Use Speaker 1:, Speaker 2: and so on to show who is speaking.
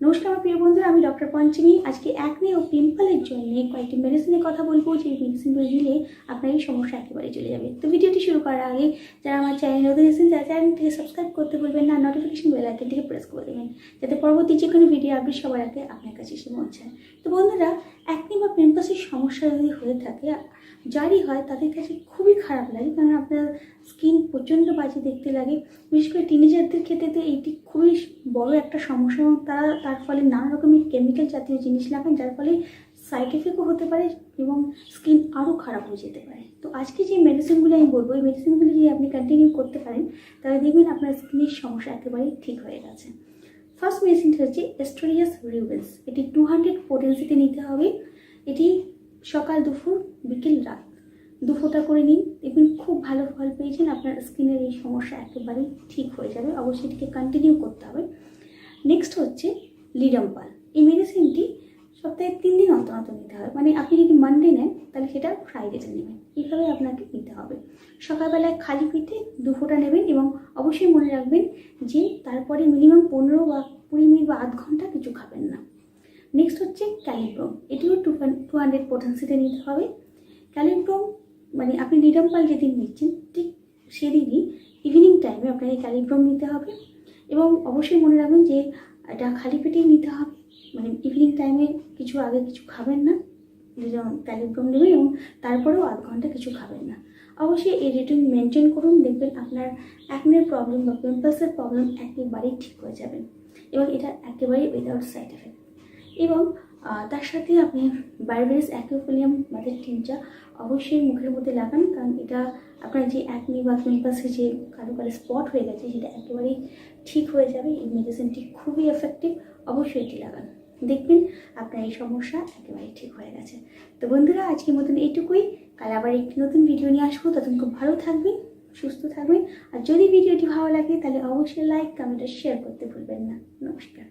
Speaker 1: নমস্কার আমার প্রিয় বন্ধুরা, আমি ডক্টর পঞ্চমী। আজকে একনি ও পিম্পলের জন্য কয়েকটি মেডিসিনের কথা বলবো, যে মেডিসিনগুলো দিলে আপনার এই সমস্যা একেবারে চলে যাবে। তো ভিডিওটি শুরু করার আগে যারা আমার চ্যানেল নতুন এসেছেন, তারা চ্যানেলটিকে সাবস্ক্রাইব করতে ভুলবেন না, নোটিফিকেশন বেল আইকনটিকে প্রেস করে দেবেন, যাতে পরবর্তী যে কোনো ভিডিও আপডেট সবার আগে আপনার কাছে এসে পৌঁছায়। তো বন্ধুরা, একনি বা পিম্পলসের সমস্যা যদি হয়ে থাকে, যারই হয় তাদের কাছে খুবই খারাপ লাগে, কারণ আপনার স্কিন প্রচণ্ড বাজে দেখতে লাগে। বিশেষ করে টিনেজারদের ক্ষেত্রে তো এইটি খুবই বড় একটা সমস্যা, এবং তার ফলে নানা রকমের কেমিক্যাল জাতীয় জিনিস লাগান, যার ফলে সাইড এফেক্টও হতে পারে এবং স্কিন আরও খারাপ হয়ে যেতে পারে। তো আজকে যে মেডিসিনগুলি আমি বলবো, এই মেডিসিনগুলি যদি আপনি কন্টিনিউ করতে পারেন, তাহলে দেখবেন আপনার স্কিনের সমস্যা একেবারেই ঠিক হয়ে গেছে। ফার্স্ট মেডিসিনটা হচ্ছে এস্টোরিয়াস রিউবেন্স। এটি 200 পোটেন্সিতে নিতে হবে। এটি সকাল, দুপুর, বিকেল, রাত 2 ফোঁটা করে নিন, দেখবেন খুব ভালো ফল পেয়েছেন। আপনার স্কিনের এই সমস্যা একেবারেই ঠিক হয়ে যাবে। অবশ্যই এটিকে কন্টিনিউ করতে হবে। নেক্সট হচ্ছে লিডাম্পাল। এই মেডিসিনটি সপ্তাহে 3 দিন অন্তর অন্তর নিতে হবে। মানে আপনি যদি মানডে নেন, তাহলে সেটা ফ্রাইডেতে নেবেন। এইভাবে আপনাকে নিতে হবে। সকালবেলায় খালি পেটে 2 ফোঁটা নেবেন, এবং অবশ্যই মনে রাখবেন যে তারপরে মিনিমাম 15 বা 20 মিনিট বা আধ ঘন্টা কিছু খাবেন না। নেক্সট হচ্ছে ক্যালিব্রোম। এটিও 200 পোটেন্সিতে নিতে হবে। ক্যালিব্রোম মানে আপনি লিডাম্পাল যেদিন নিচ্ছেন, ঠিক সেদিনই ইভিনিং টাইমে আপনাকে ক্যালিব্রোম নিতে হবে। এবং অবশ্যই মনে রাখবেন যে এটা খালি পেটেই নিতে হবে। মানে ইভিনিং টাইমে কিছু আগে কিছু খাবেন না, ক্যালিব্রোম নেবেন এবং তারপরেও আধ ঘন্টা কিছু খাবেন না। অবশ্যই এই রুটিন মেনটেন করুন, দেখবেন আপনার অ্যাকনের প্রবলেম বা পিম্পলসের প্রবলেম একেবারেই ঠিক হয়ে যাবে, এবং এটা একেবারেই উইদাউট সাইড এফেক্ট। এবং তার সাথে আপনি বায়োরেস অ্যাকুইফোলিয়াম মাদের টিনটা অবশ্যই মুখের মধ্যে লাগান, কারণ এটা আপনার যে অ্যাকনি বা পিম্পলসে যে কালো কালো স্পট হয়ে গেছে, সেটা একেবারেই ঠিক হয়ে যাবে। এই মেডিসিনটি খুবই এফেক্টিভ, অবশ্যই এটি লাগান, দেখবেন আপনার এই সমস্যা একেবারেই ঠিক হয়ে গেছে। তো বন্ধুরা, আজকের মতন এইটুকুই। কাল আবার একটি নতুন ভিডিও নিয়ে আসবো। ততক্ষণ খুব ভালো থাকবেন, সুস্থ থাকবেন। আর যদি ভিডিওটি ভালো লাগে, তাহলে অবশ্যই লাইক, কমেন্ট আর শেয়ার করতে ভুলবেন না। নমস্কার।